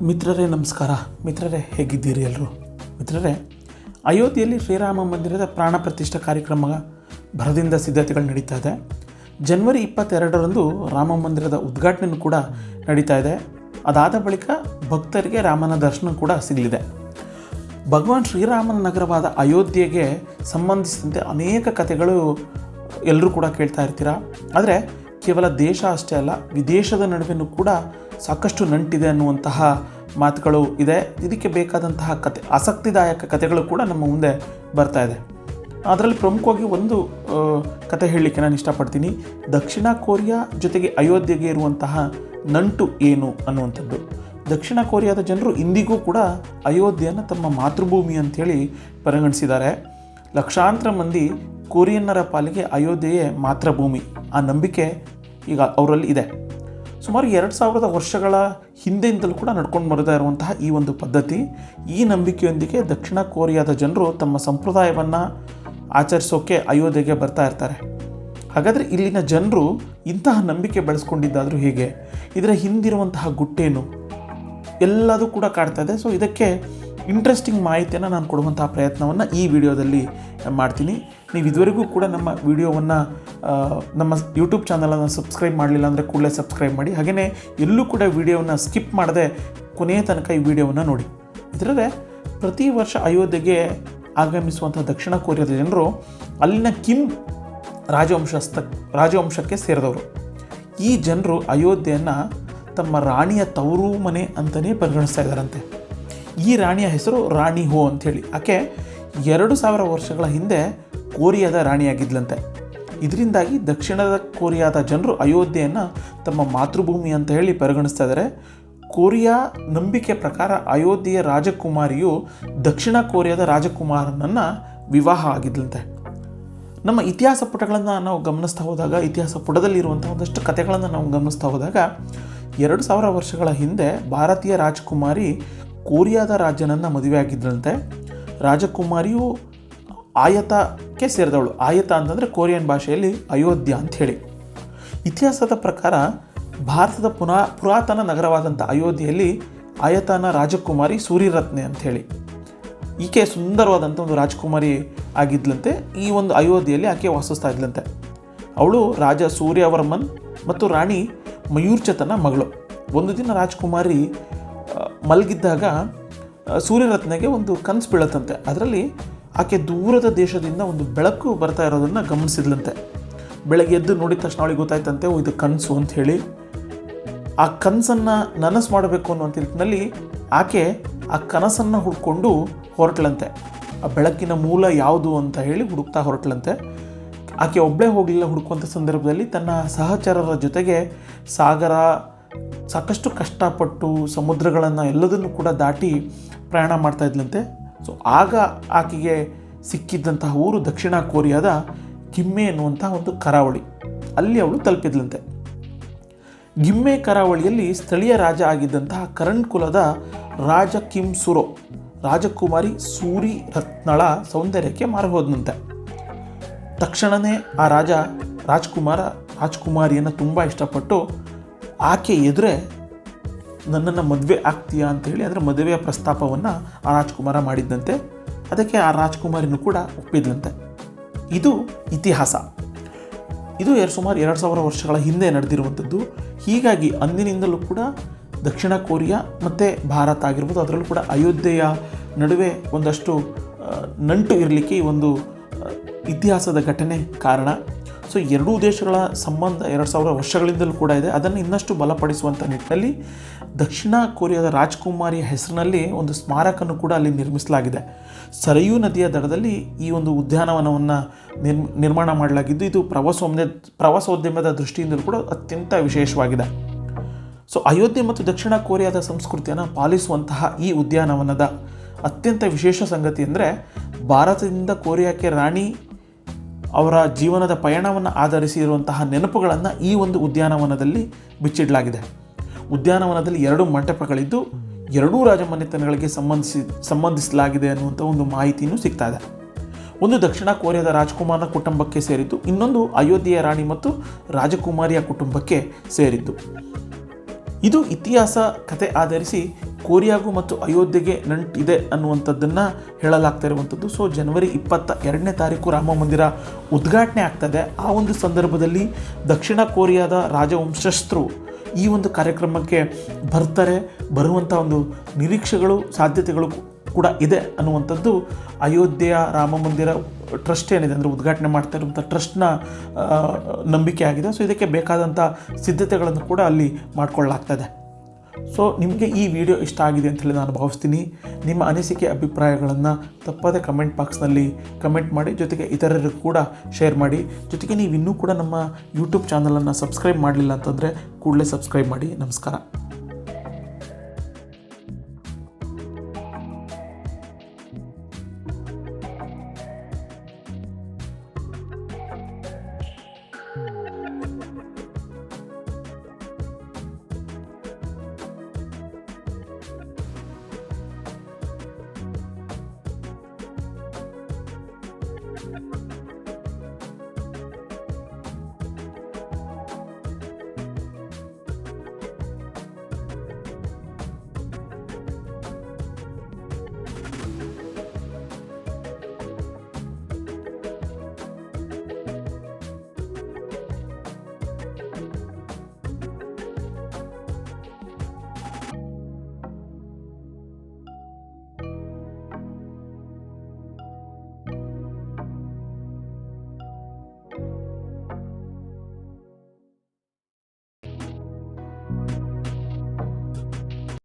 ಮಿತ್ರರೇ ನಮಸ್ಕಾರ. ಮಿತ್ರರೇ ಹೇಗಿದ್ದೀರಿ ಎಲ್ಲರೂ? ಮಿತ್ರರೇ, ಅಯೋಧ್ಯೆಯಲ್ಲಿ ಶ್ರೀರಾಮ ಮಂದಿರದ ಪ್ರಾಣ ಪ್ರತಿಷ್ಠಾ ಕಾರ್ಯಕ್ರಮ ಭರದಿಂದ ಸಿದ್ಧತೆಗಳು ನಡೀತಾ ಇದೆ. ಜನವರಿ 22ರಂದು ರಾಮ ಮಂದಿರದ ಉದ್ಘಾಟನೆ ಕೂಡ ನಡೀತಾ ಇದೆ. ಅದಾದ ಬಳಿಕ ಭಕ್ತರಿಗೆ ರಾಮನ ದರ್ಶನ ಕೂಡ ಸಿಗಲಿದೆ. ಭಗವಾನ್ ಶ್ರೀರಾಮನ ನಗರವಾದ ಅಯೋಧ್ಯೆಗೆ ಸಂಬಂಧಿಸಿದಂತೆ ಅನೇಕ ಕಥೆಗಳು ಎಲ್ಲರೂ ಕೂಡ ಕೇಳ್ತಾ ಇರ್ತೀರ. ಆದರೆ ಕೇವಲ ದೇಶ ಅಷ್ಟೇ ಅಲ್ಲ, ವಿದೇಶದ ನಡುವೆಯೂ ಕೂಡ ಸಾಕಷ್ಟು ನಂಟಿದೆ ಅನ್ನುವಂತಹ ಮಾತುಗಳು ಇದೆ. ಇದಕ್ಕೆ ಬೇಕಾದಂತಹ ಆಸಕ್ತಿದಾಯಕ ಕಥೆಗಳು ಕೂಡ ನಮ್ಮ ಮುಂದೆ ಬರ್ತಾ ಇದೆ. ಅದರಲ್ಲಿ ಪ್ರಮುಖವಾಗಿ ಒಂದು ಕತೆ ಹೇಳಲಿಕ್ಕೆ ನಾನು ಇಷ್ಟಪಡ್ತೀನಿ. ದಕ್ಷಿಣ ಕೊರಿಯಾ ಜೊತೆಗೆ ಅಯೋಧ್ಯೆಗೆ ಇರುವಂತಹ ನಂಟು ಏನು ಅನ್ನುವಂಥದ್ದು. ದಕ್ಷಿಣ ಕೊರಿಯಾದ ಜನರು ಇಂದಿಗೂ ಕೂಡ ಅಯೋಧ್ಯೆಯನ್ನು ತಮ್ಮ ಮಾತೃಭೂಮಿ ಅಂಥೇಳಿ ಪರಿಗಣಿಸಿದ್ದಾರೆ. ಲಕ್ಷಾಂತರ ಮಂದಿ ಕೊರಿಯನ್ನರ ಪಾಲಿಗೆ ಅಯೋಧ್ಯೆಯೇ ಮಾತೃಭೂಮಿ ಆ ನಂಬಿಕೆ ಈಗ ಅವರಲ್ಲಿ ಇದೆ. ಸುಮಾರು 2000 ವರ್ಷಗಳ ಹಿಂದೆಯಿಂದಲೂ ಕೂಡ ನಡ್ಕೊಂಡು ಬರ್ತಾ ಇರುವಂತಹ ಈ ಒಂದು ಪದ್ಧತಿ, ಈ ನಂಬಿಕೆಯೊಂದಿಗೆ ದಕ್ಷಿಣ ಕೊರಿಯಾದ ಜನರು ತಮ್ಮ ಸಂಪ್ರದಾಯವನ್ನು ಆಚರಿಸೋಕೆ ಅಯೋಧ್ಯೆಗೆ ಬರ್ತಾ ಇರ್ತಾರೆ. ಹಾಗಾದರೆ ಇಲ್ಲಿನ ಜನರು ಇಂತಹ ನಂಬಿಕೆ ಬೆಳೆಸ್ಕೊಂಡಿದ್ದಾದರೂ ಹೇಗೆ? ಇದರ ಹಿಂದಿರುವಂತಹ ಗುಟ್ಟೇನು? ಎಲ್ಲದೂ ಕೂಡ ಕಾಡ್ತಾ ಇದೆ. ಸೊ ಇದಕ್ಕೆ ಇಂಟ್ರೆಸ್ಟಿಂಗ್ ಮಾಹಿತಿಯನ್ನು ನಾನು ಕೊಡುವಂತಹ ಪ್ರಯತ್ನವನ್ನು ಈ ವಿಡಿಯೋದಲ್ಲಿ ಮಾಡ್ತೀನಿ. ನೀವು ಇದುವರೆಗೂ ಕೂಡ ನಮ್ಮ ವಿಡಿಯೋವನ್ನು ನಮ್ಮ ಯೂಟ್ಯೂಬ್ ಚಾನಲನ್ನು ಸಬ್ಸ್ಕ್ರೈಬ್ ಮಾಡಲಿಲ್ಲ ಅಂದರೆ ಕೂಡಲೇ ಸಬ್ಸ್ಕ್ರೈಬ್ ಮಾಡಿ. ಹಾಗೆಯೇ ಎಲ್ಲೂ ಕೂಡ ವಿಡಿಯೋವನ್ನು ಸ್ಕಿಪ್ ಮಾಡದೆ ಕೊನೆಯ ತನಕ ಈ ವಿಡಿಯೋವನ್ನು ನೋಡಿ. ಇದರಲ್ಲಿ ಪ್ರತಿ ವರ್ಷ ಅಯೋಧ್ಯೆಗೆ ಆಗಮಿಸುವಂಥ ದಕ್ಷಿಣ ಕೊರಿಯಾದ ಜನರು ಅಲ್ಲಿನ ಕಿಮ್ ರಾಜವಂಶಕ್ಕೆ ಸೇರಿದವರು. ಈ ಜನರು ಅಯೋಧ್ಯೆಯನ್ನು ತಮ್ಮ ರಾಣಿಯ ತವರು ಮನೆ ಅಂತಲೇ ಪರಿಗಣಿಸ್ತಾ ಇದ್ದಾರಂತೆ. ಈ ರಾಣಿಯ ಹೆಸರು ರಾಣಿ ಹೋ ಅಂಥೇಳಿ. ಆಕೆ 2000 ವರ್ಷಗಳ ಹಿಂದೆ ಕೊರಿಯಾದ ರಾಣಿಯಾಗಿದ್ಲಂತೆ. ಇದರಿಂದಾಗಿ ದಕ್ಷಿಣದ ಕೊರಿಯಾದ ಜನರು ಅಯೋಧ್ಯೆಯನ್ನು ತಮ್ಮ ಮಾತೃಭೂಮಿ ಅಂತ ಹೇಳಿ ಪರಿಗಣಿಸ್ತಾ ಇದ್ದಾರೆ. ಕೊರಿಯಾ ನಂಬಿಕೆ ಪ್ರಕಾರ ಅಯೋಧ್ಯೆಯ ರಾಜಕುಮಾರಿಯು ದಕ್ಷಿಣ ಕೊರಿಯಾದ ರಾಜಕುಮಾರನನ್ನು ವಿವಾಹ ಆಗಿದ್ಲಂತೆ. ನಮ್ಮ ಇತಿಹಾಸ ಪುಟಗಳನ್ನು ನಾವು ಗಮನಿಸ್ತಾ ಹೋದಾಗ, ಇತಿಹಾಸ ಪುಟದಲ್ಲಿರುವಂಥ ಒಂದಷ್ಟು ಕಥೆಗಳನ್ನು ನಾವು ಗಮನಿಸ್ತಾ ಹೋದಾಗ 2000 ವರ್ಷಗಳ ಹಿಂದೆ ಭಾರತೀಯ ರಾಜಕುಮಾರಿ ಕೊರಿಯಾದ ರಾಜನನ್ನು ಮದುವೆ ಆಗಿದ್ದಂತೆ. ರಾಜಕುಮಾರಿಯು ಆಯತಕ್ಕೆ ಸೇರಿದವಳು. ಆಯತ ಅಂತಂದರೆ ಕೊರಿಯನ್ ಭಾಷೆಯಲ್ಲಿ ಅಯೋಧ್ಯ ಅಂಥೇಳಿ. ಇತಿಹಾಸದ ಪ್ರಕಾರ ಭಾರತದ ಪುರಾತನ ನಗರವಾದಂಥ ಅಯೋಧ್ಯೆಯಲ್ಲಿ ಆಯತನ ರಾಜಕುಮಾರಿ ಸೂರ್ಯರತ್ನೆ ಅಂಥೇಳಿ. ಈಕೆ ಸುಂದರವಾದಂಥ ಒಂದು ರಾಜಕುಮಾರಿ ಆಗಿದ್ಲಂತೆ. ಈ ಒಂದು ಅಯೋಧ್ಯೆಯಲ್ಲಿ ಆಕೆ ವಾಸಿಸ್ತಾ ಇದ್ಲಂತೆ. ಅವಳು ರಾಜ ಸೂರ್ಯವರ್ಮನ್ ಮತ್ತು ರಾಣಿ ಮಯೂರ್ಚತನ ಮಗಳು. ಒಂದು ದಿನ ರಾಜಕುಮಾರಿ ಮಲಗಿದ್ದಾಗ ಸೂರ್ಯರತ್ನೆಗೆ ಒಂದು ಕನಸು ಬೀಳತ್ತಂತೆ. ಅದರಲ್ಲಿ ಆಕೆ ದೂರದ ದೇಶದಿಂದ ಒಂದು ಬೆಳಕು ಬರ್ತಾ ಇರೋದನ್ನು ಗಮನಿಸಿದ್ಲಂತೆ. ಬೆಳಗ್ಗೆ ಎದ್ದು ನೋಡಿದ ತಕ್ಷಣ ಅವಳಿಗೆ ಗೊತ್ತಾಯ್ತಂತೆ, ಇದು ಕನಸು ಅಂತ ಹೇಳಿ. ಆ ಕನಸನ್ನು ನನಸು ಮಾಡಬೇಕು ಅನ್ನುವಂಥ ನಿಟ್ಟಿನಲ್ಲಿ ಆಕೆ ಆ ಕನಸನ್ನು ಹುಡ್ಕೊಂಡು ಹೊರಟ್ಲಂತೆ. ಆ ಬೆಳಕಿನ ಮೂಲ ಯಾವುದು ಅಂತ ಹೇಳಿ ಹುಡುಕ್ತಾ ಹೊರಟ್ಲಂತೆ. ಆಕೆ ಒಬ್ಬಳೇ ಹೋಗಲಿಲ್ಲ. ಹುಡುಕುವಂಥ ಸಂದರ್ಭದಲ್ಲಿ ತನ್ನ ಸಹಚರರ ಜೊತೆಗೆ ಸಾಗರ, ಸಾಕಷ್ಟು ಕಷ್ಟಪಟ್ಟು ಸಮುದ್ರಗಳನ್ನು ಎಲ್ಲದನ್ನು ಕೂಡ ದಾಟಿ ಪ್ರಯಾಣ ಮಾಡ್ತಾ ಇದ್ಲಂತೆ. ಸೊ ಆಗ ಆಕೆಗೆ ಸಿಕ್ಕಿದ್ದಂತಹ ಊರು ದಕ್ಷಿಣ ಕೊರಿಯಾದ ಗಿಮ್ಮೆ ಎನ್ನುವಂಥ ಒಂದು ಕರಾವಳಿ. ಅಲ್ಲಿ ಅವಳು ತಲುಪಿದ್ಲಂತೆ. ಗಿಮ್ಮೆ ಕರಾವಳಿಯಲ್ಲಿ ಸ್ಥಳೀಯ ರಾಜ ಆಗಿದ್ದಂತಹ ಕರಣ್ ಕುಲದ ರಾಜ ಕಿಮ್ ಸುರೋ ರಾಜಕುಮಾರಿ ಸೂರಿ ರತ್ನಳ ಸೌಂದರ್ಯಕ್ಕೆ ಮಾರುಹೋದಂತೆ. ತಕ್ಷಣವೇ ಆ ರಾಜಕುಮಾರಿಯನ್ನು ತುಂಬ ಇಷ್ಟಪಟ್ಟು ಆಕೆ ಎದುರೇ ನನ್ನನ್ನು ಮದುವೆ ಆಗ್ತೀಯಾ ಅಂಥೇಳಿ, ಅಂದರೆ ಮದುವೆಯ ಪ್ರಸ್ತಾಪವನ್ನು ಆ ರಾಜಕುಮಾರ ಮಾಡಿದ್ದಂತೆ. ಅದಕ್ಕೆ ಆ ರಾಜಕುಮಾರಿನೂ ಕೂಡ ಒಪ್ಪಿದ್ದಂತೆ. ಇದು ಇತಿಹಾಸ. ಇದು ಸುಮಾರು 2000 ವರ್ಷಗಳ ಹಿಂದೆ ನಡೆದಿರುವಂಥದ್ದು. ಹೀಗಾಗಿ ಅಂದಿನಿಂದಲೂ ಕೂಡ ದಕ್ಷಿಣ ಕೊರಿಯಾ ಮತ್ತು ಭಾರತ ಆಗಿರ್ಬೋದು, ಅದರಲ್ಲೂ ಕೂಡ ಅಯೋಧ್ಯೆಯ ನಡುವೆ ಒಂದಷ್ಟು ನಂಟು ಇರಲಿಕ್ಕೆ ಈ ಒಂದು ಇತಿಹಾಸದ ಘಟನೆ ಕಾರಣ. ಸೊ ಎರಡೂ ದೇಶಗಳ ಸಂಬಂಧ 2000 ವರ್ಷಗಳಿಂದಲೂ ಕೂಡ ಇದೆ. ಅದನ್ನು ಇನ್ನಷ್ಟು ಬಲಪಡಿಸುವಂಥ ನಿಟ್ಟಿನಲ್ಲಿ ದಕ್ಷಿಣ ಕೊರಿಯಾದ ರಾಜಕುಮಾರಿಯ ಹೆಸರಿನಲ್ಲಿ ಒಂದು ಸ್ಮಾರಕವನ್ನು ಕೂಡ ಅಲ್ಲಿ ನಿರ್ಮಿಸಲಾಗಿದೆ. ಸರಯೂ ನದಿಯ ದಡದಲ್ಲಿ ಈ ಒಂದು ಉದ್ಯಾನವನವನ್ನು ನಿರ್ಮಾಣ ಮಾಡಲಾಗಿದ್ದು, ಇದು ಪ್ರವಾಸೋದ್ಯಮದ ದೃಷ್ಟಿಯಿಂದಲೂ ಕೂಡ ಅತ್ಯಂತ ವಿಶೇಷವಾಗಿದೆ. ಸೊ ಅಯೋಧ್ಯೆ ಮತ್ತು ದಕ್ಷಿಣ ಕೊರಿಯಾದ ಸಂಸ್ಕೃತಿಯನ್ನು ಪಾಲಿಸುವಂತಹ ಈ ಉದ್ಯಾನವನದ ಅತ್ಯಂತ ವಿಶೇಷ ಸಂಗತಿ ಅಂದರೆ, ಭಾರತದಿಂದ ಕೊರಿಯಾಕ್ಕೆ ರಾಣಿ ಅವರ ಜೀವನದ ಪಯಣವನ್ನು ಆಧರಿಸಿರುವಂತಹ ನೆನಪುಗಳನ್ನು ಈ ಒಂದು ಉದ್ಯಾನವನದಲ್ಲಿ ಬಿಚ್ಚಿಡಲಾಗಿದೆ. ಉದ್ಯಾನವನದಲ್ಲಿ 2 ಮಂಟಪಗಳಿದ್ದು ಎರಡೂ ರಾಜಮನೆತನಗಳಿಗೆ ಸಂಬಂಧಿಸಲಾಗಿದೆ ಅನ್ನುವಂಥ ಒಂದು ಮಾಹಿತಿಯೂ ಸಿಗ್ತಾ ಇದೆ. ಒಂದು ದಕ್ಷಿಣ ಕೊರಿಯಾದ ರಾಜಕುಮಾರನ ಕುಟುಂಬಕ್ಕೆ ಸೇರಿದ್ದು, ಇನ್ನೊಂದು ಅಯೋಧ್ಯೆಯ ರಾಣಿ ಮತ್ತು ರಾಜಕುಮಾರಿಯ ಕುಟುಂಬಕ್ಕೆ ಸೇರಿದ್ದು. ಇದು ಇತಿಹಾಸ ಕತೆ ಆಧರಿಸಿ ಕೊರಿಯಾಗೂ ಮತ್ತು ಅಯೋಧ್ಯೆಗೆ ನಂಟಿದೆ ಅನ್ನುವಂಥದ್ದನ್ನು ಹೇಳಲಾಗ್ತಾ ಇರುವಂಥದ್ದು. ಸೊ ಜನವರಿ 22ನೇ ತಾರೀಕು ರಾಮ ಮಂದಿರ ಉದ್ಘಾಟನೆ ಆಗ್ತದೆ. ಆ ಒಂದು ಸಂದರ್ಭದಲ್ಲಿ ದಕ್ಷಿಣ ಕೊರಿಯಾದ ರಾಜವಂಶಸ್ಥರು ಈ ಒಂದು ಕಾರ್ಯಕ್ರಮಕ್ಕೆ ಬರುವಂಥ ಒಂದು ನಿರೀಕ್ಷೆಗಳು ಸಾಧ್ಯತೆಗಳು ಕೂಡ ಇದೆ ಅನ್ನುವಂಥದ್ದು ಅಯೋಧ್ಯೆಯ ರಾಮ ಮಂದಿರ ಟ್ರಸ್ಟ್ ಏನಿದೆ, ಅಂದರೆ ಉದ್ಘಾಟನೆ ಮಾಡ್ತಾ ಇರುವಂಥ ಟ್ರಸ್ಟ್ನ ನಂಬಿಕೆ ಆಗಿದೆ. ಸೊ ಇದಕ್ಕೆ ಬೇಕಾದಂಥ ಸಿದ್ಧತೆಗಳನ್ನು ಕೂಡ ಅಲ್ಲಿ ಮಾಡಿಕೊಳ್ಳಲಾಗ್ತದೆ. ಸೊ ನಿಮಗೆ ಈ ವಿಡಿಯೋ ಇಷ್ಟ ಆಗಿದೆ ಅಂತೇಳಿ ನಾನು ಭಾವಿಸ್ತೀನಿ. ನಿಮ್ಮ ಅನಿಸಿಕೆ ಅಭಿಪ್ರಾಯಗಳನ್ನು ತಪ್ಪದೆ ಕಮೆಂಟ್ ಬಾಕ್ಸ್ನಲ್ಲಿ ಕಮೆಂಟ್ ಮಾಡಿ, ಜೊತೆಗೆ ಇತರರಿಗೂ ಕೂಡ ಶೇರ್ ಮಾಡಿ. ಜೊತೆಗೆ ನೀವು ಇನ್ನೂ ಕೂಡ ನಮ್ಮ ಯೂಟ್ಯೂಬ್ ಚಾನಲನ್ನು ಸಬ್ಸ್ಕ್ರೈಬ್ ಮಾಡಲಿಲ್ಲ ಅಂತಂದರೆ ಕೂಡಲೇ ಸಬ್ಸ್ಕ್ರೈಬ್ ಮಾಡಿ. ನಮಸ್ಕಾರ.